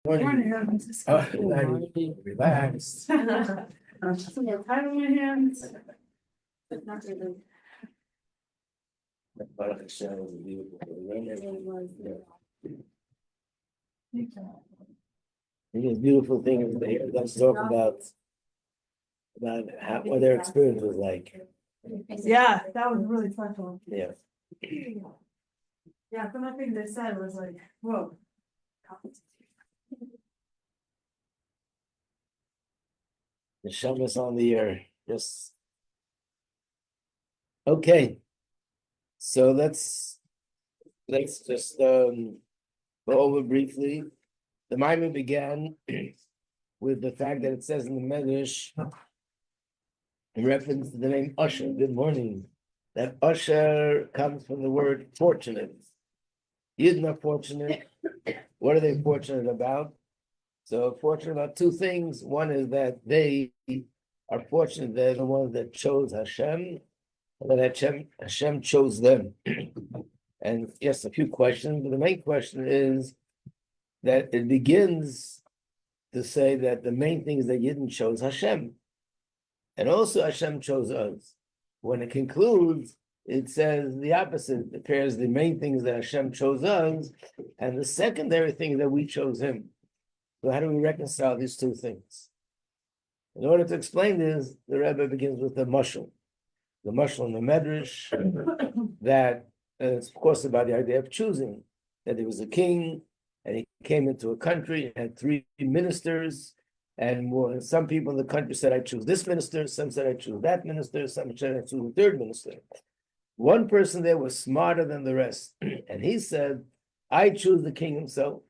Morning. Oh, relax. Some more time on my hands. But not really. Baruch Hashem is a beautiful the beautiful thing is they let's talk about what their experience was like. Yeah, that was really special. Yeah. Yeah, some of the things they said was like, whoa. The Shabbos on the air. Just okay. So let's just go over briefly. The Maimon began with the fact that it says in the Medrash, in reference to the name Usher, good morning, that Usher comes from the word fortunate. Yidden are fortunate. What are they fortunate about? So fortunate about two things. One is that they are fortunate they're the ones that chose Hashem, and that Hashem chose them. And yes, a few questions, but the main question is that it begins to say that the main thing is that Yidden chose Hashem. And also Hashem chose us. When it concludes, it says the opposite. It pairs the main things that Hashem chose us, and the secondary thing that we chose Him. So how do we reconcile these two things? In order to explain this, the Rebbe begins with the mashal. The mashal in the Medrash, that it's of course about the idea of choosing, that there was a king, and he came into a country, had three ministers, and some people in the country said, I choose this minister, some said, I choose that minister, some said, I choose the third minister. One person there was smarter than the rest, and he said, I choose the king himself.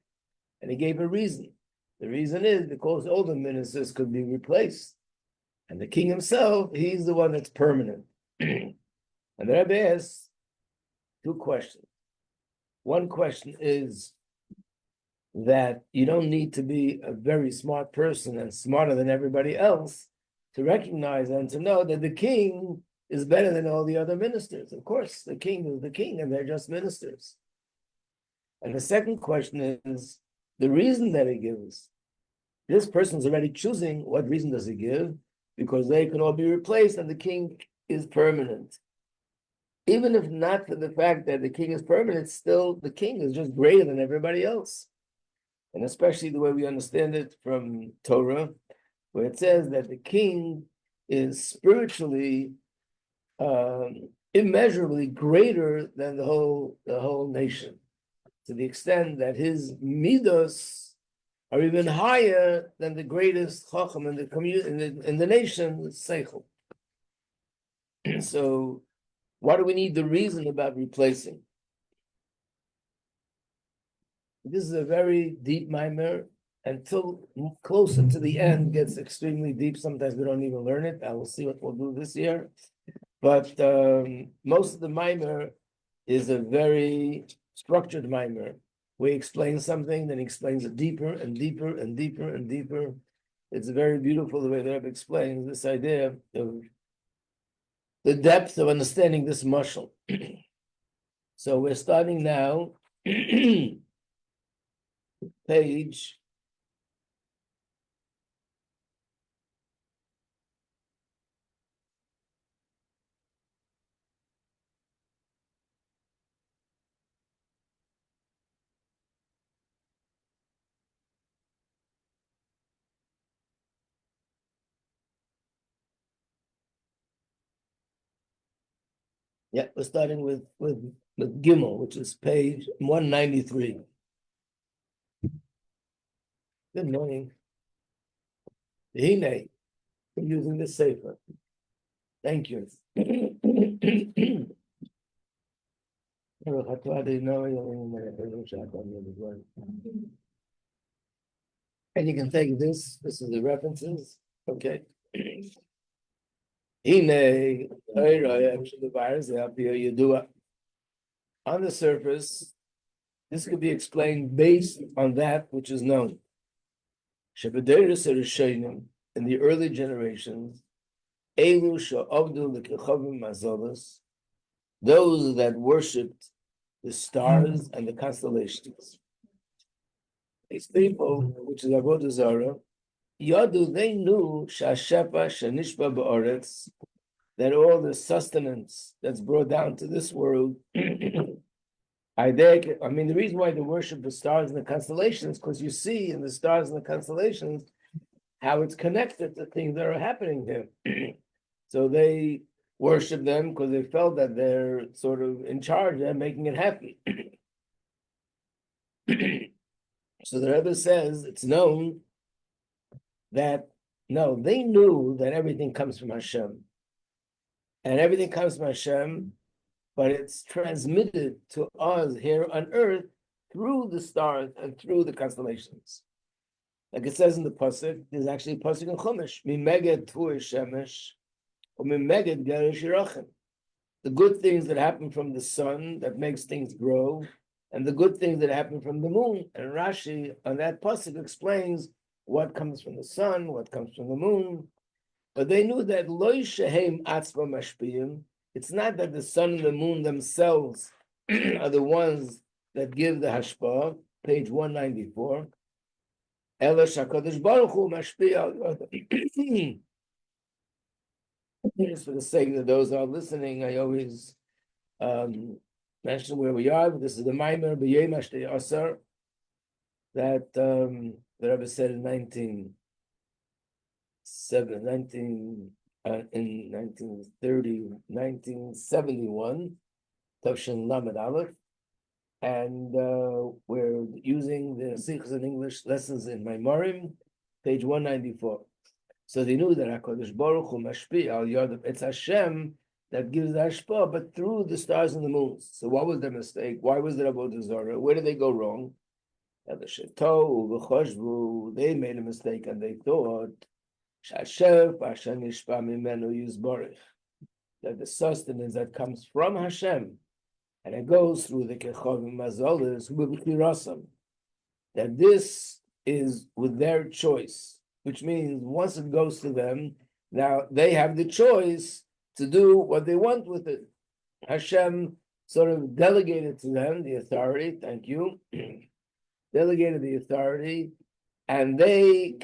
And he gave a reason. The reason is because all the ministers could be replaced. And the king himself, he's the one that's permanent. And the Rebbe asks two questions. One question is that you don't need to be a very smart person and smarter than everybody else to recognize and to know that the king is better than all the other ministers. Of course, the king is the king and they're just ministers. And the second question is the reason that he gives. This person's already choosing. What reason does he give? Because they can all be replaced and the king is permanent. Even if not for the fact that the king is permanent, still the king is just greater than everybody else. And especially the way we understand it from Torah, where it says that the king is spiritually immeasurably greater than the whole nation, to the extent that his midos are even higher than the greatest chacham in the community in the nation, Seichel. So, why do we need the reason about replacing? This is a very deep mimer, until closer to the end gets extremely deep. Sometimes we don't even learn it. I will see what we'll do this year. But most of the mimer is a very structured mimer. We explain something, then he explains it deeper and deeper and deeper and deeper. It's very beautiful the way the Rebbe explains this idea of the depth of understanding this mashal. So we're starting now, page yeah, we're starting with Gimel, which is page 193. Good morning. Hine, for using this safer. Thank you. And you can take this. This is the references. Okay. On the surface, this could be explained based on that which is known. In the early generations, those that worshipped the stars and the constellations. These people, which is Avodah Zarah, Yadu, they knew Shashepa Shanishba Ba'aretz, that all the sustenance that's brought down to this world, I mean, the reason why they worship the stars and the constellations, because you see in the stars and the constellations how it's connected to things that are happening there. So they worship them because they felt that they're sort of in charge, they're making it happen. So the Rebbe says it's known that no, they knew that everything comes from Hashem. And everything comes from Hashem, but it's transmitted to us here on earth through the stars and through the constellations. Like it says in the Pasuk, there's actually a Pasuk in Chumash, Mimeged Tu'er Shemesh, or Mimeged Gerish Yirachim. The good things that happen from the sun that makes things grow, and the good things that happen from the moon. And Rashi on that Pasuk explains what comes from the sun, what comes from the moon. But they knew that Loi Shehem Atzma Mashpiyim, it's not that the sun and the moon themselves are the ones that give the hashpah, page 194. Ela Shakadosh Baruch Hu Mashpiyah. Just for the sake of those who are listening, I always mention where we are. This is the Maimer B'Yei Mashtei Asar that the Rebbe said in 1971, Tavshin Lamed Aleph, and we're using the Sikhs in English lessons in Maimorim, page 194. So they knew that HaKadosh Baruch Hu Mashpi al Yod, it's Hashem that gives the Hashpah, but through the stars and the moons. So what was their mistake? Why was there Avodah Zarah? Where did they go wrong? They made a mistake and they thought that the sustenance that comes from Hashem and it goes through the Kechovim Mazolis, that this is with their choice, which means once it goes to them, now they have the choice to do what they want with it. Hashem sort of delegated to them the authority, thank you, delegated the authority, and they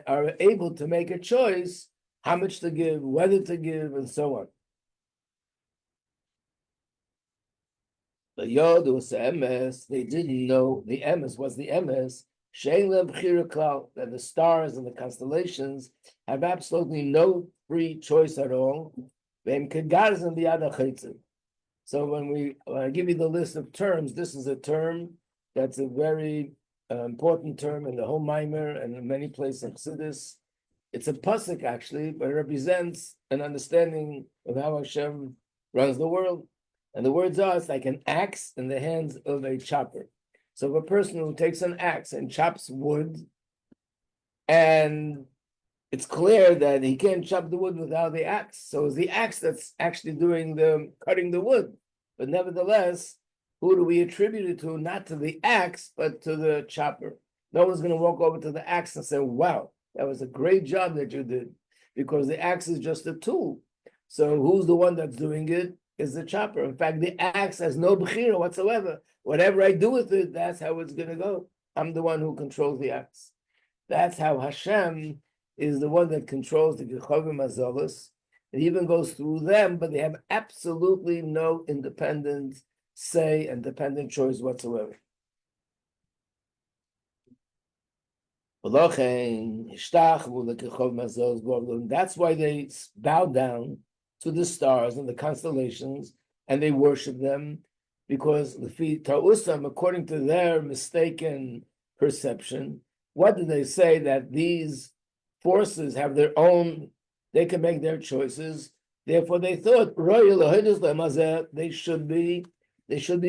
are able to make a choice how much to give, whether to give, and so on. The Yod was the emes, they didn't know the emes was the emes, that the stars and the constellations have absolutely no free choice at all. So when I give you the list of terms, this is a term that's a very important term in the whole Maimer and in many places in Chassidus. It's a pasuk actually, but it represents an understanding of how Hashem runs the world. And the words are, it's like an axe in the hands of a chopper. So if a person who takes an axe and chops wood, and it's clear that he can't chop the wood without the axe. So it's the axe that's actually doing the cutting the wood. But nevertheless, who do we attribute it to? Not to the axe, but to the chopper. No one's going to walk over to the axe and say, wow, that was a great job that you did, because the axe is just a tool. So who's the one that's doing it? Is the chopper. In fact, the axe has no bechira whatsoever. Whatever I do with it, that's how it's going to go. I'm the one who controls the axe. That's how Hashem is the one that controls the Gechovim Azolos. It even goes through them, but they have absolutely no independent say and dependent choice whatsoever. That's why they bow down to the stars and the constellations, and they worship them, because according to their mistaken perception, what do they say? That these forces have their own, they can make their choices. Therefore, they thought they should be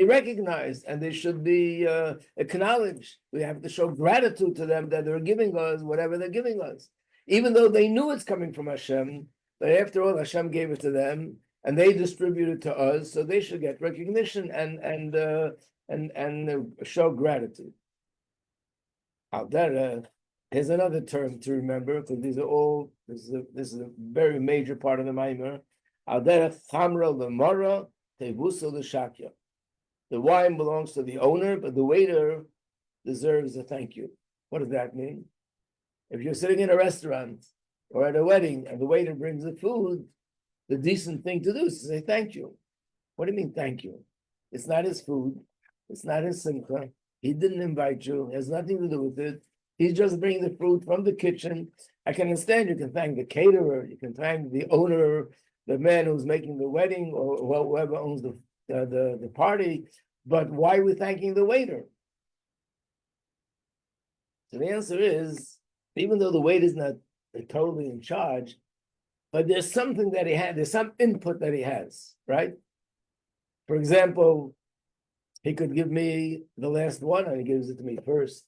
recognized and they should be acknowledged. We have to show gratitude to them that they're giving us whatever they're giving us, even though they knew it's coming from Hashem. But after all, Hashem gave it to them, and they distributed it to us, so they should get recognition and show gratitude. Here's another term to remember, because these are all. This is a very major part of the Maimer. The wine belongs to the owner, but the waiter deserves a thank you. What does that mean? If you're sitting in a restaurant or at a wedding and the waiter brings the food, the decent thing to do is to say thank you. What do you mean thank you? It's not his food. It's not his simcha. He didn't invite you. It has nothing to do with it. He's just bringing the food from the kitchen. I can understand you can thank the caterer, you can thank the owner, the man who's making the wedding, or whoever owns the party. But why are we thanking the waiter? So the answer is, even though the waiter is not totally in charge, but there's something that he had, there's some input that he has, right? For example, he could give me the last one and he gives it to me first.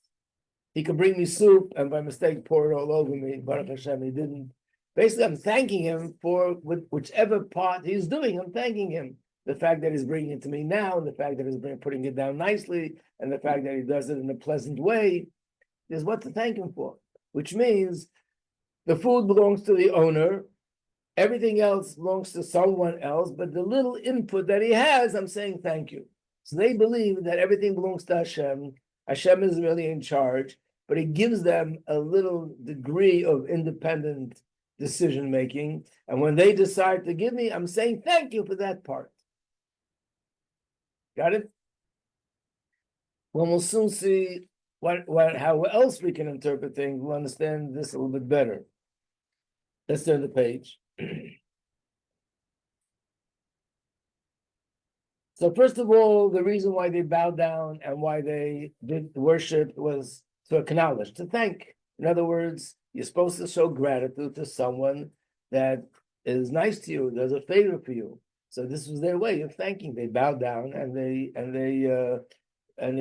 He could bring me soup and by mistake pour it all over me. Baruch Hashem, he didn't. Basically, I'm thanking him for whichever part he's doing. I'm thanking him. The fact that he's bringing it to me now, and the fact that he's putting it down nicely, and the fact that he does it in a pleasant way, is what to thank him for. Which means the food belongs to the owner, everything else belongs to someone else, but the little input that he has, I'm saying thank you. So they believe that everything belongs to Hashem. Hashem is really in charge, but he gives them a little degree of independent decision making. And when they decide to give me, I'm saying thank you for that part. Got it? Well, we'll soon see how else we can interpret things. We'll understand this a little bit better. Let's turn the page. So first of all, the reason why they bowed down and why they did worship was to acknowledge, to thank. In other words, you're supposed to show gratitude to someone that is nice to you, does a favor for you. So this was their way of thanking. They bowed down and they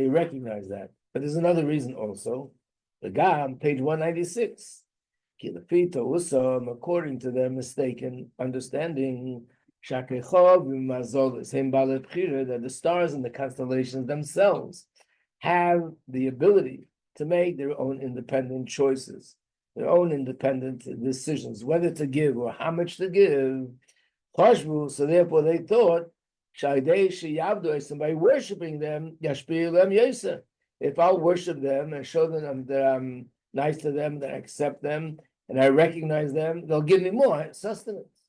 recognize that. But there's another reason also. The Gam, page 196. According to their mistaken understanding, that the stars and the constellations themselves have the ability to make their own independent choices, their own independent decisions, whether to give or how much to give. So therefore they thought, by worshiping them, if I'll worship them and show them that I'm nice to them, that I accept them, and I recognize them, they'll give me more sustenance.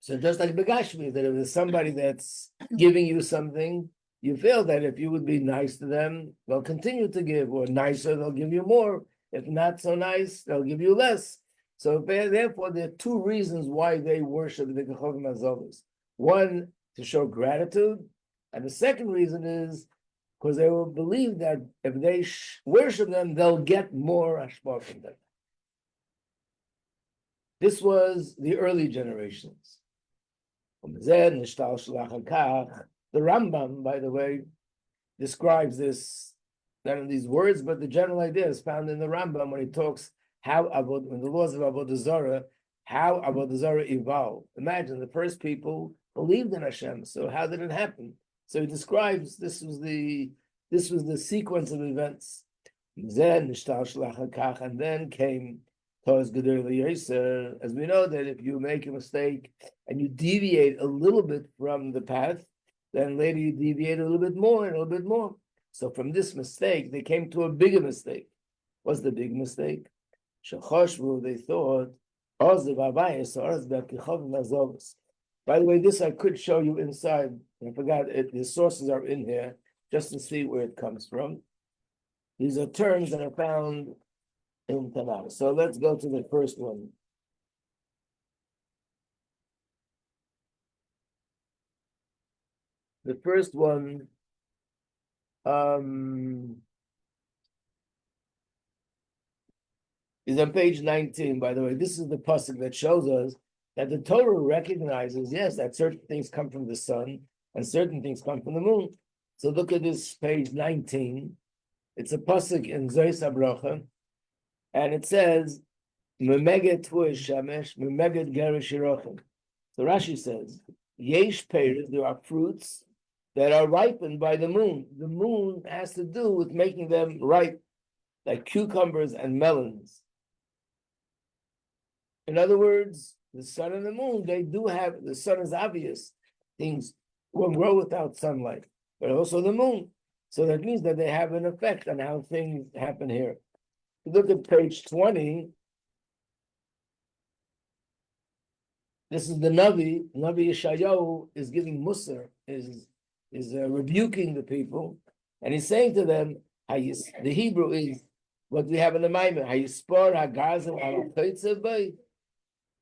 So just like Begashmi, that if there's somebody that's giving you something, you feel that if you would be nice to them, they'll continue to give, or nicer, they'll give you more. If not so nice, they'll give you less. So therefore, there are two reasons why they worship the Kechovim Azovos. One, to show gratitude, and the second reason is because they will believe that if they worship them, they'll get more hashpah from them. This was the early generations. The Rambam, by the way, describes this, not in these words, but the general idea is found in the Rambam when he talks in the laws of Avodah Zarah, how Avodah Zarah evolved. Imagine the first people believed in Hashem, so how did it happen? So he describes this was the sequence of events. And then came as we know that if you make a mistake and you deviate a little bit from the path, then later you deviate a little bit more and a little bit more. So from this mistake, they came to a bigger mistake. What's the big mistake? They thought, by the way, this I could show you inside. I forgot it. The sources are in here just to see where it comes from. These are terms that are found in Tanakh. So let's go to the first one. The first one is on page 19, by the way. This is the pasuk that shows us that the Torah recognizes, yes, that certain things come from the sun and certain things come from the moon. So look at this page 19. It's a pasuk in Zois HaBrocha, and it says, "Memeget tvuy shamesh, memeget gerish yirochem." So Rashi says, "Yesh peiros," there are fruits that are ripened by the moon. The moon has to do with making them ripe, like cucumbers and melons. In other words, the sun and the moon, they do have, the sun is obvious. Things will grow without sunlight. but also the moon. So that means that they have an effect on how things happen here. Look at page 20. This is the Navi. Navi Yeshayahu is giving Musar, is rebuking the people, and he's saying to them, the Hebrew is what we have in the Maimon,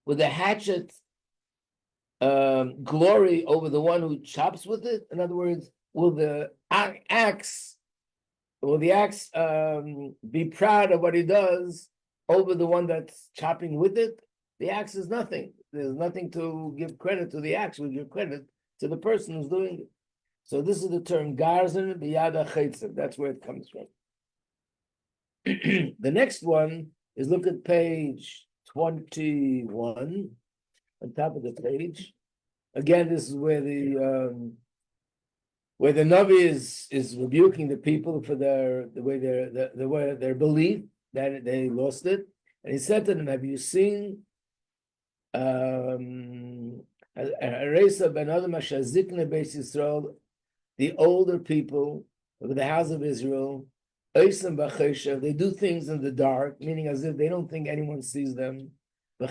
with a hatchet glory over the one who chops with it. In other words, will the axe be proud of what he does over the one that's chopping with it? The axe is nothing. There's nothing to give credit to the axe. We give credit to the person who's doing it. So this is the term garzin biyada chaytzev. That's where it comes from. The next one is, look at page 21, on top of the page. Again, this is where the Navi is rebuking the people for the way their belief that they lost it. And he said to them, have you seen Aresa ben Adam Ashazikne Beis Yisrael, the older people of the house of Israel, they do things in the dark, meaning as if they don't think anyone sees them. They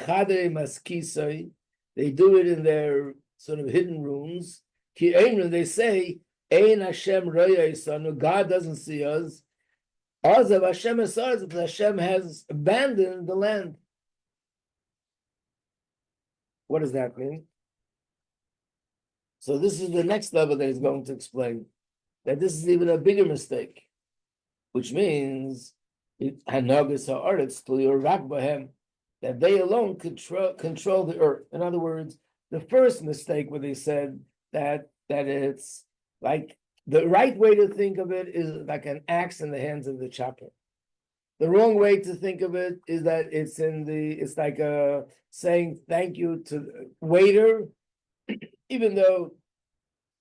do it in their sort of hidden rooms. They say, Ein Hashem God doesn't see us. Hashem has abandoned the land. What does that mean? So this is the next level that he's going to explain, that this is even a bigger mistake, which means that they alone control the earth. In other words, the first mistake where they said that it's like the right way to think of it is like an axe in the hands of the chopper. The wrong way to think of it is that it's like saying thank you to the waiter, even though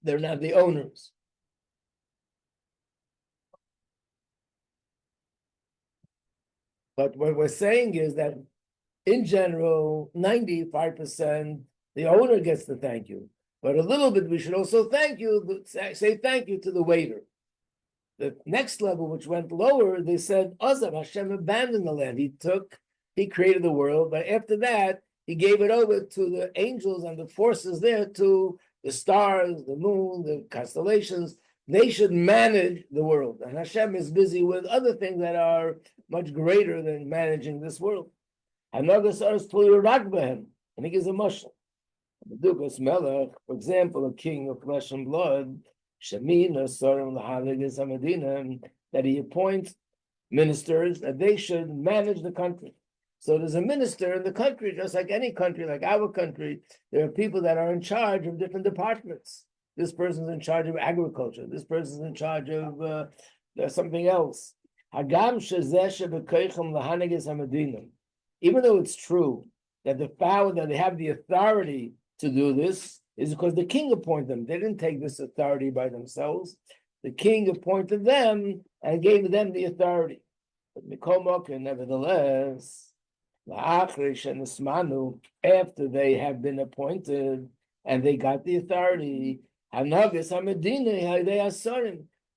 they're not the owners. But what we're saying is that in general, 95%, the owner gets the thank you. But a little bit, we should also say thank you to the waiter. The next level, which went lower, they said, Azam, Hashem abandoned the land. He created the world, but after that, he gave it over to the angels and the forces there, to the stars, the moon, the constellations. They should manage the world. And Hashem is busy with other things that are much greater than managing this world. And he gives a mushal. For example, a king of flesh and blood, that he appoints ministers that they should manage the country. So there's a minister in the country, just like any country, like our country. There are people that are in charge of different departments. This person's in charge of agriculture. This person's in charge of something else. Even though it's true that the power that they have the authority to do this is because the king appointed them. They didn't take this authority by themselves. The king appointed them and gave them the authority. But nevertheless, after they have been appointed and they got the authority,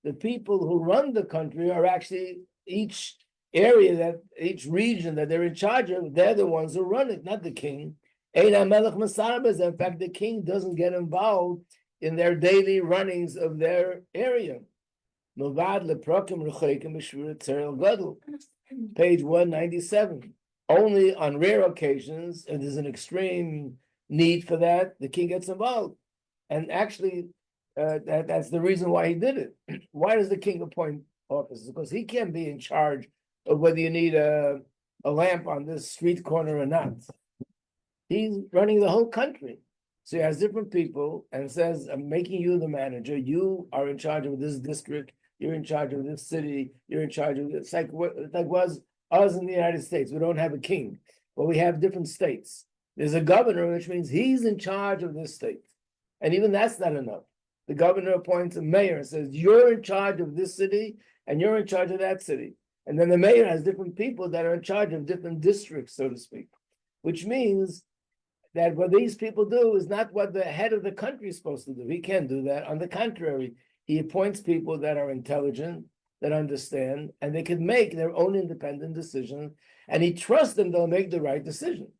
the people who run the country are actually each region that they're in charge of, they're the ones who run it, not the king. In fact, the king doesn't get involved in their daily runnings of their area. Page 197. Only on rare occasions, if there's an extreme need for that, the king gets involved. And actually, that's the reason why he did it. Why does the king appoint officers? Because he can't be in charge of whether you need a lamp on this street corner or not. He's running the whole country. So he has different people and says, I'm making you the manager. You are in charge of this district. You're in charge of this city. You're in charge of this. Like was us in the United States. We don't have a king, but we have different states. There's a governor, which means he's in charge of this state. And even that's not enough. The governor appoints a mayor and says, you're in charge of this city and you're in charge of that city. And then the mayor has different people that are in charge of different districts, so to speak, which means that what these people do is not what the head of the country is supposed to do. He can't do that. On the contrary, he appoints people that are intelligent, that understand, and they can make their own independent decisions, and he trusts them they'll make the right decision.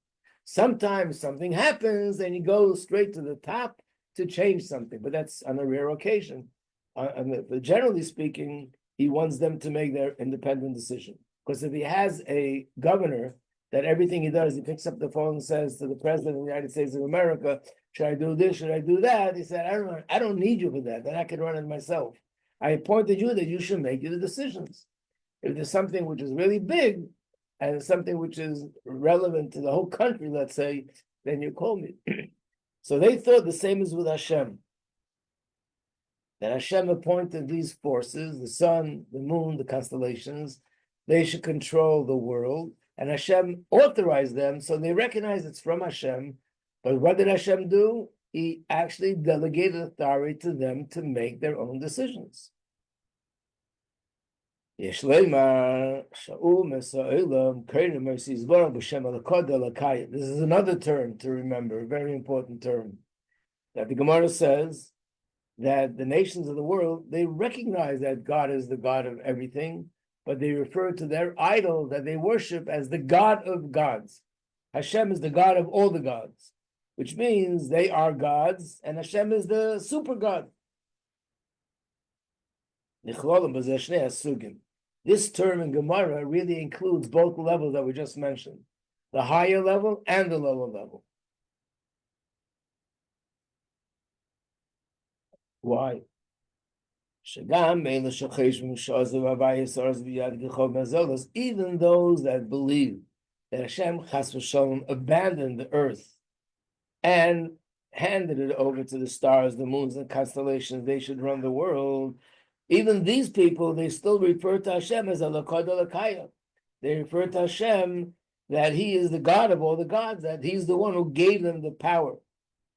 Sometimes something happens and he goes straight to the top to change something, but that's on a rare occasion. But generally speaking, he wants them to make their independent decision. Because if he has a governor that everything he does, he picks up the phone and says to the president of the United States of America, should I do this? Should I do that? He said, I don't need you for that. Then I can run it myself. I appointed you that you should make the decisions. If there's something which is really big and something which is relevant to the whole country, let's say, then you call me. So they thought the same as with Hashem. That Hashem appointed these forces, the sun, the moon, the constellations, they should control the world, and Hashem authorized them, so they recognize it's from Hashem. But what did Hashem do? He actually delegated authority to them to make their own decisions. This is another term to remember, a very important term, that the Gemara says that the nations of the world, they recognize that God is the God of everything, but they refer to their idol that they worship as the God of gods. Hashem is the God of all the gods, which means they are gods, and Hashem is the super God. This term in Gemara really includes both levels that we just mentioned, the higher level and the lower level. Why? Even those that believe that Hashem Chas v'Shalom abandoned the earth and handed it over to the stars, the moons, and constellations, they should run the world. Even these people, they still refer to Hashem as Elokad Elokaya. They refer to Hashem that He is the God of all the gods, that He's the one who gave them the power.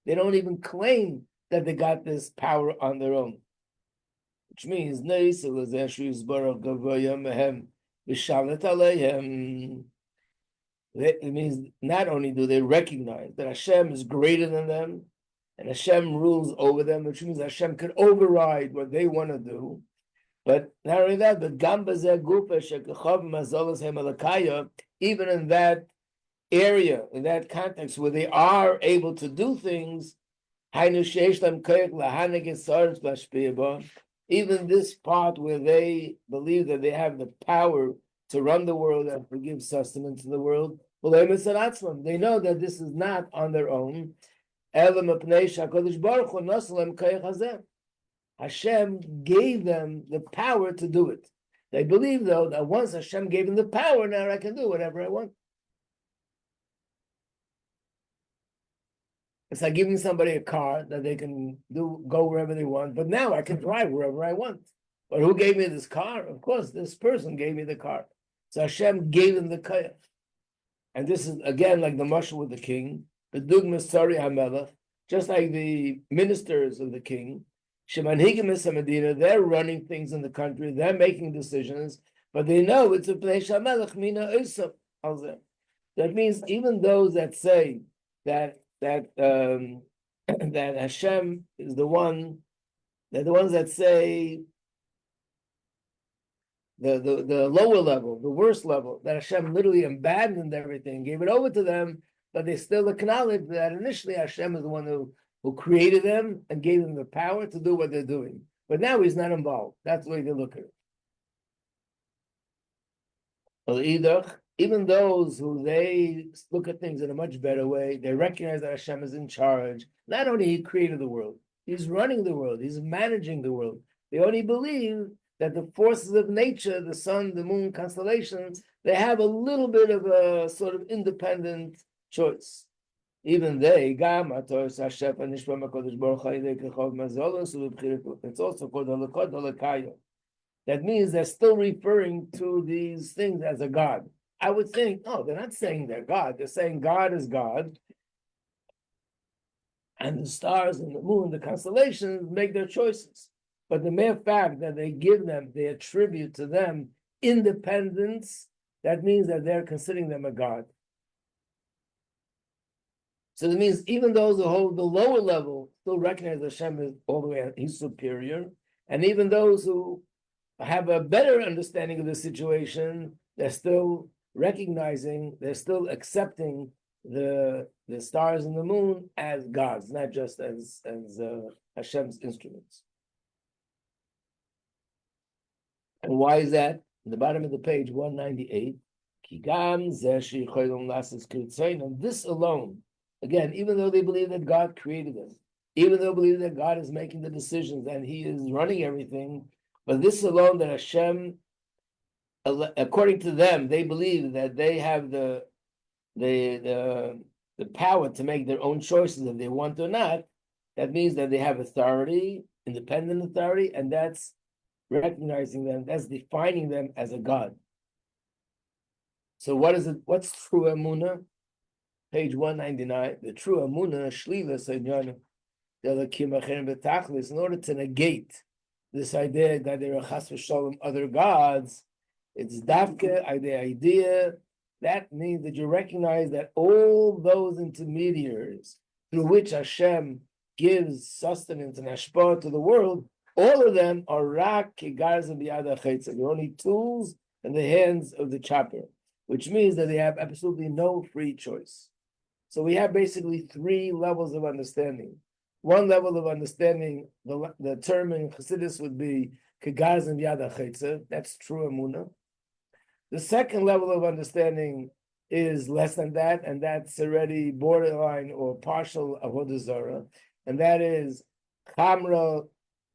They don't even claim that they got this power on their own. Which means, it means not only do they recognize that Hashem is greater than them, and Hashem rules over them, which means Hashem can override what they want to do. But not only that, but even in that area, in that context where they are able to do things, even this part where they believe that they have the power to run the world and to give sustenance to the world, they know that this is not on their own. Hashem gave them the power to do it. They believe, though, that once Hashem gave them the power, now I can do whatever I want. It's like giving somebody a car that they can go wherever they want, but now I can drive wherever I want. But who gave me this car? Of course, this person gave me the car. So Hashem gave them the koyach. And this is, again, like the mashal with the king, the dugmas sari hamelech, just like the ministers of the king, shemanhigim esamedina, they're running things in the country, they're making decisions, but they know it's a place hamelech mina isam. That means even those that say that that Hashem is the one, they're the ones that say the lower level, the worst level, that Hashem literally abandoned everything, gave it over to them, but they still acknowledge that initially Hashem is the one who created them and gave them the power to do what they're doing. But now He's not involved. That's the way they look at it. Even those who they look at things in a much better way, they recognize that Hashem is in charge. Not only He created the world, He's running the world, He's managing the world. They only believe that the forces of nature, the sun, the moon, constellations, they have a little bit of a sort of independent choice. Even they, it's also called Halakot Halakaya. That means they're still referring to these things as a God. I would think, no, they're not saying they're God. They're saying God is God. And the stars and the moon, the constellations make their choices. But the mere fact that they attribute to them independence, that means that they're considering them a God. So that means even those who hold the lower level still recognize Hashem is all the way, He's superior. And even those who have a better understanding of the situation, they're still recognizing, they're still accepting the stars and the moon as gods, not just as Hashem's instruments. And why is that? In the bottom of the page, 198. And this alone, again, even though they believe that God created them, even though they believe that God is making the decisions and He is running everything, but this alone that Hashem, according to them, they believe that they have the power to make their own choices if they want or not. That means that they have authority, independent authority, and that's recognizing them, that's defining them as a God. So what is it? What's true Emunah? Page 199. The true Emunah, Shlila Seinyana, in order to negate this idea that there are chas v'shalom other gods, it's dafke, the idea. That means that you recognize that all those intermediaries through which Hashem gives sustenance and hashpah to the world, all of them are rak kigars and biyad ha'chetza. They're only tools in the hands of the chopper, which means that they have absolutely no free choice. So we have basically three levels of understanding. One level of understanding, the term in Chassidus would be kigars and biyad ha'chetza. That's true emunah. The second level of understanding is less than that, and that's already borderline or partial avodah zarah, and that is chamra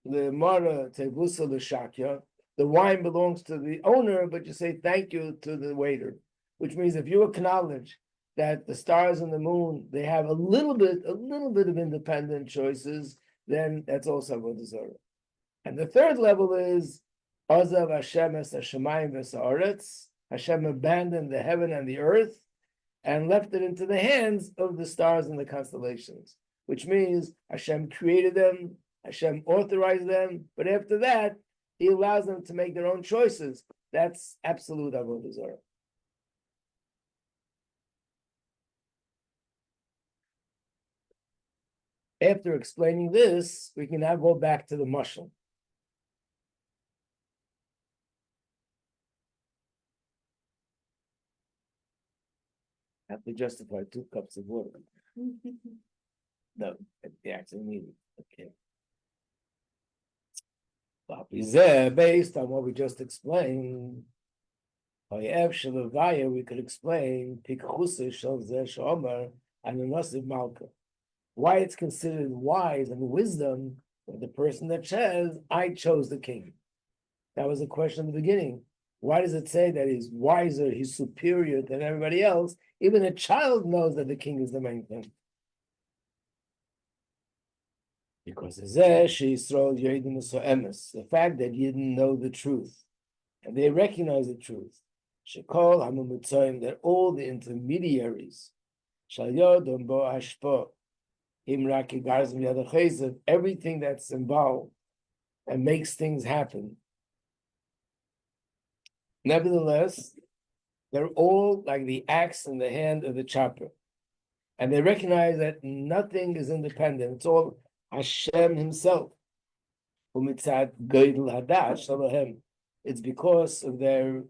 le'mara tevusa l'shakya. The wine belongs to the owner, but you say thank you to the waiter, which means if you acknowledge that the stars and the moon, they have a little bit of independent choices, then that's also avodah zarah. And the third level is Azav Hashem es hashemayim v'sa'aretz. Hashem abandoned the heaven and the earth and left it into the hands of the stars and the constellations, which means Hashem created them, Hashem authorized them, but after that, He allows them to make their own choices. That's absolute avodah zarah. After explaining this, we can now go back to the mashal. Have to justify 2 cups of water. No, at the actual meeting. Okay. Based on what we just explained, we could explain why it's considered wise and wisdom for the person that says, I chose the king. That was the question in the beginning. Why does it say that he's wiser, he's superior than everybody else? Even a child knows that the king is the main thing. Because the fact that you didn't know the truth, and they recognize the truth, that all the intermediaries, everything that's involved and makes things happen, nevertheless, they're all like the axe in the hand of the chopper. And they recognize that nothing is independent. It's all Hashem Himself. It's because of the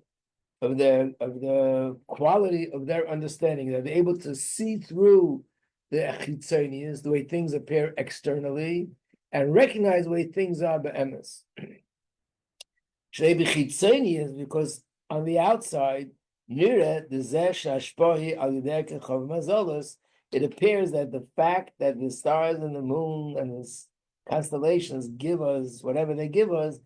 quality of their understanding that they're able to see through the chitzonius, the way things appear externally, and recognize the way things are be'emes. Because on the outside, it appears that the fact that the stars and the moon and the constellations give us whatever they give us,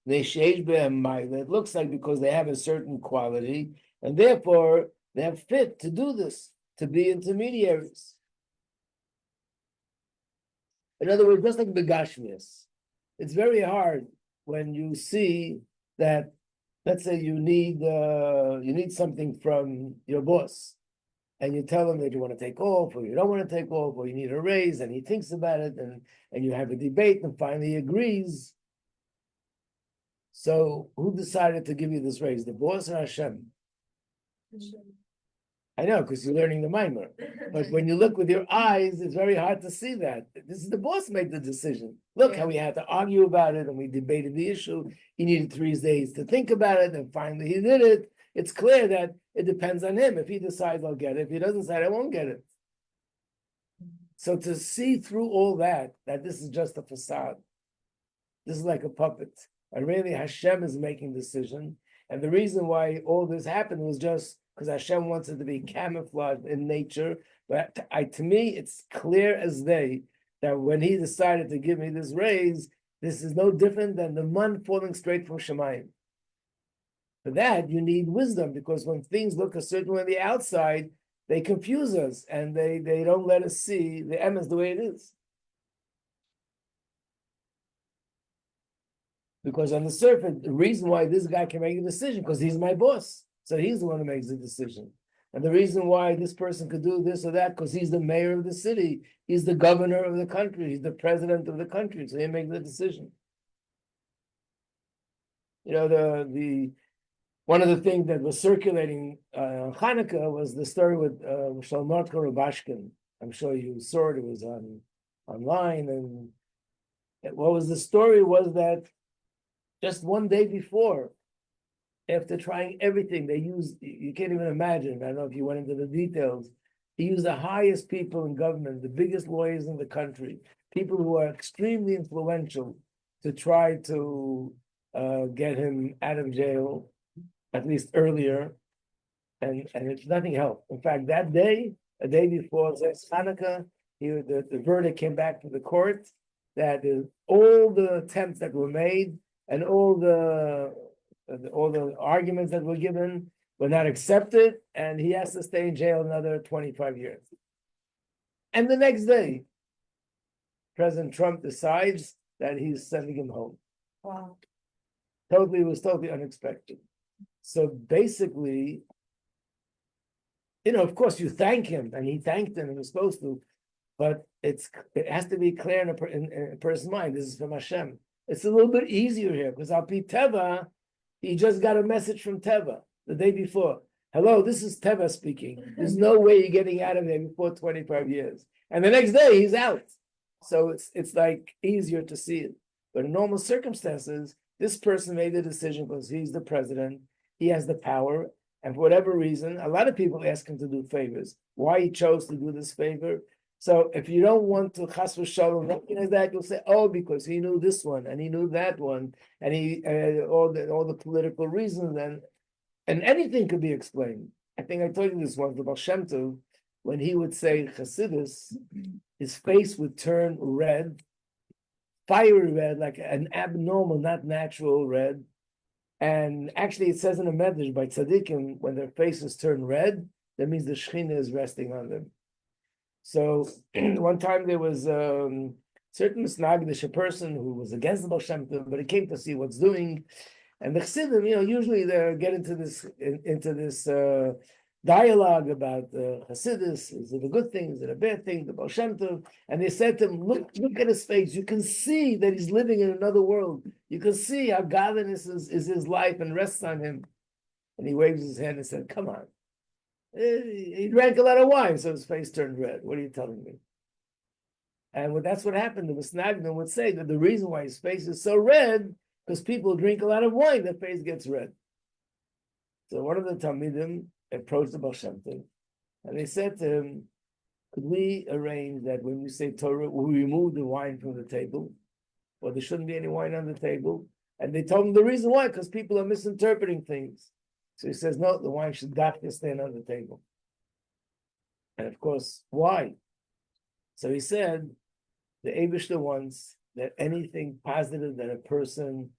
it looks like because they have a certain quality, and therefore they are fit to do this, to be intermediaries. In other words, just like begashmias, it's very hard when you see that, let's say you need something from your boss, and you tell him that you want to take off, or you don't want to take off, or you need a raise, and he thinks about it, and you have a debate, and finally he agrees. So who decided to give you this raise, the boss or Hashem? I know, because you're learning the mimer. But when you look with your eyes, it's very hard to see that. This is the boss made the decision. Look how we had to argue about it and we debated the issue. He needed 3 days to think about it, and finally he did it. It's clear that it depends on him. If he decides, I'll get it. If he doesn't decide, I won't get it. So to see through all that this is just a facade, this is like a puppet. And really Hashem is making decision. And the reason why all this happened was just because Hashem wants it to be camouflaged in nature. But to me, it's clear as day that when he decided to give me this raise, this is no different than the man falling straight from Shemayim. For that, you need wisdom, because when things look a certain way on the outside, they confuse us and they don't let us see the emes the way it is. Because on the surface, the reason why this guy can make a decision, because he's my boss. So he's the one who makes the decision. And the reason why this person could do this or that, because he's the mayor of the city. He's the governor of the country. He's the president of the country. So he makes the decision. You know, the one of the things that was circulating on Hanukkah was the story with Shalmarka Rabashkin. I'm sure you saw it. It was online. And what was the story was that just one day before, after trying everything, they used, you can't even imagine, I don't know if you went into the details, he used the highest people in government, the biggest lawyers in the country, people who are extremely influential to try to get him out of jail, at least earlier, and it's nothing helped. In fact, that day, a day before Hanukkah, the verdict came back to the court that all the attempts that were made and all the arguments that were given were not accepted, and he has to stay in jail another 25 years. And the next day, President Trump decides that he's sending him home. Wow. It was totally unexpected. So basically, of course you thank him, and he thanked him, and he was supposed to, but it has to be clear in a person's mind. This is from Hashem. It's a little bit easier here, because Al Pi Teva, he just got a message from Teva the day before. Hello, this is Teva speaking. There's no way you're getting out of there before 25 years. And the next day, he's out. So it's like easier to see it. But in normal circumstances, this person made the decision because he's the president. He has the power. And for whatever reason, a lot of people ask him to do favors. Why he chose to do this favor? So if you don't want to chas v'shalom recognize that, you'll say, oh, because he knew this one and he knew that one, and he all the political reasons, and anything could be explained. I think I told you this once about Shem Tov, when he would say Chassidus, his face would turn red, fiery red, like an abnormal, not natural red. And actually, it says in a medrash by tzaddikim, when their faces turn red, that means the Shekhinah is resting on them. So one time there was certain Misnagdish, a person who was against the Baal Shem Tov, but he came to see what's doing. And the Chassidim, usually they get into this dialogue about Chassidus. Is it a good thing? Is it a bad thing? The Baal Shem Tov. And they said to him, look at his face. You can see that he's living in another world. You can see how godliness is his life and rests on him. And he waves his hand and said, come on. He drank a lot of wine, so his face turned red. What are you telling me? And that's what happened. The Misnagdim would say that the reason why his face is so red, because people drink a lot of wine, their face gets red. So one of the Talmidim approached the Baal Shem Tov, and they said to him, could we arrange that when you say Torah, we remove the wine from the table, or there shouldn't be any wine on the table? And they told him the reason why, because people are misinterpreting things. So he says, no, the wine should definitely stand on the table. And of course, why? So he said, the Eibishter wants that anything positive that a person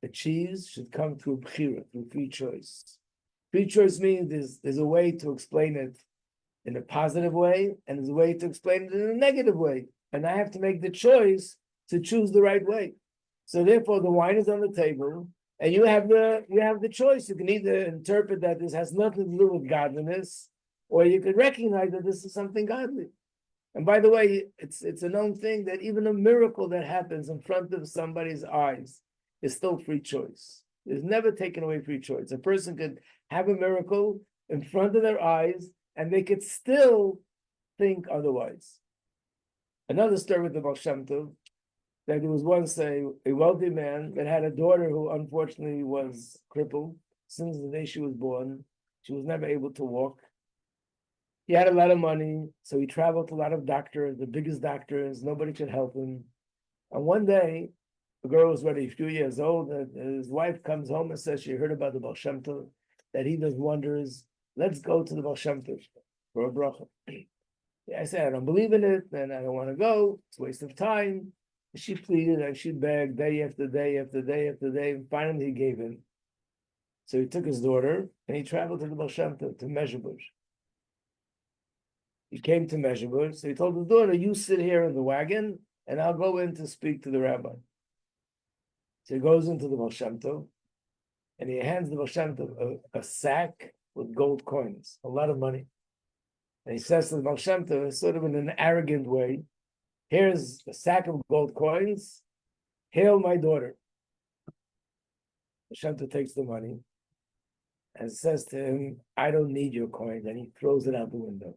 achieves should come through bchira, through free choice. Free choice means there's a way to explain it in a positive way, and there's a way to explain it in a negative way. And I have to make the choice to choose the right way. So therefore, the wine is on the table, and you have the choice. You can either interpret that this has nothing to do with godliness, or you could recognize that this is something godly. And by the way, it's a known thing that even a miracle that happens in front of somebody's eyes is still free choice. It's never taken away free choice. A person could have a miracle in front of their eyes, and they could still think otherwise. Another story with the Baal Shem Tov, that there was once a wealthy man that had a daughter who unfortunately was crippled since the day she was born. She was never able to walk. He had a lot of money, so he traveled to a lot of doctors, the biggest doctors. Nobody could help him. And one day, the girl was already a few years old, and his wife comes home and says she heard about the Baal Shem Tov, that he does wonders. Let's go to the Baal Shem Tov for a bracha. I said, I don't believe in it, and I don't want to go. It's a waste of time. She pleaded and she begged day after day after day after day, and finally he gave in. So he took his daughter and he traveled to the Baal Shem Tov, to Mezhebush. He came to Mezhebush, so he told his daughter, you sit here in the wagon and I'll go in to speak to the rabbi. So he goes into the Baal Shem Tov and he hands the Baal Shem Tov a sack with gold coins, a lot of money. And he says to the Baal Shem Tov, sort of in an arrogant way, here's a sack of gold coins, hail my daughter. The Baal Shem Tov takes the money and says to him, I don't need your coins, and he throws it out the window.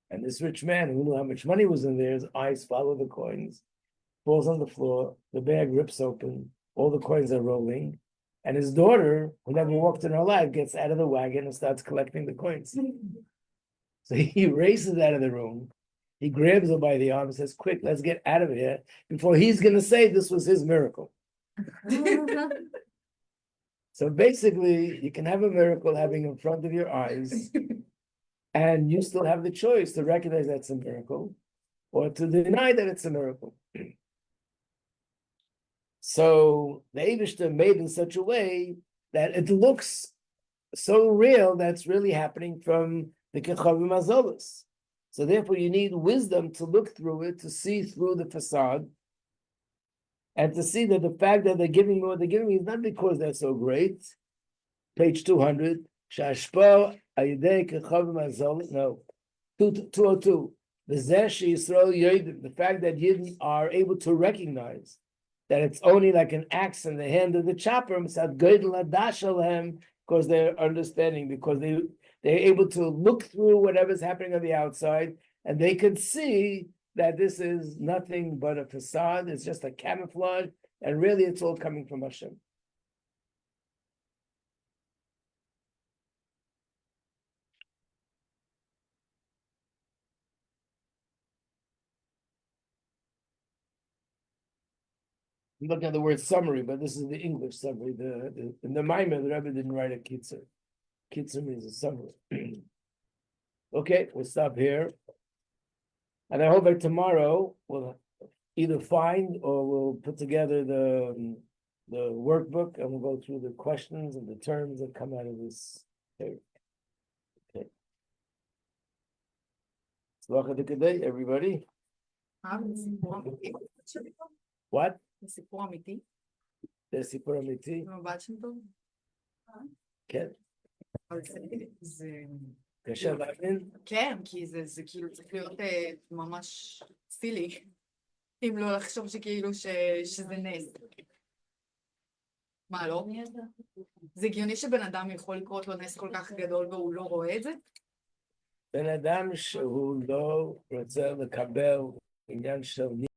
And this rich man, who knew how much money was in there, his eyes follow the coins, falls on the floor, the bag rips open, all the coins are rolling, and his daughter, who never walked in her life, gets out of the wagon and starts collecting the coins. So he races out of the room, he grabs her by the arm and says, quick, let's get out of here, before he's going to say this was his miracle. So basically, you can have a miracle having in front of your eyes, and you still have the choice to recognize that's a miracle or to deny that it's a miracle. So the Eibishter made in such a way that it looks so real that's really happening from the Kechavim Azolos. So therefore you need wisdom to look through it, to see through the facade, and to see that the fact that they're giving me what they're giving me is not because they're so great. Page 200. No. 202. The fact that Yidden are able to recognize that it's only like an axe in the hand of the chopper, because they're understanding, because they're able to look through whatever's happening on the outside, and they can see that this is nothing but a facade, it's just a camouflage, and really it's all coming from Hashem. I'm looking at the word summary, but this is the English summary. In the Maimon, the Rebbe didn't write a kitzur. Kitzur means a summary. Okay, we'll stop here. And I hope by tomorrow we'll either find or we'll put together the workbook, and we'll go through the questions and the terms that come out of this. Okay. Tzlacha d'kadei, everybody. What? זה סיפור אמיתי? זה סיפור אמיתי? מבט שם טוב? כן. אבל זה... קשה להבין? כן, כי זה כאילו צריך להיות ממש סילי. אם לא לחשוב שכאילו שזה נס. מה, לא? זה הגיוני שבן אדם יכול לקרות לו נס כל כך גדול והוא לא רואה את זה? בן אדם שהוא לא רוצה לקבל עניין של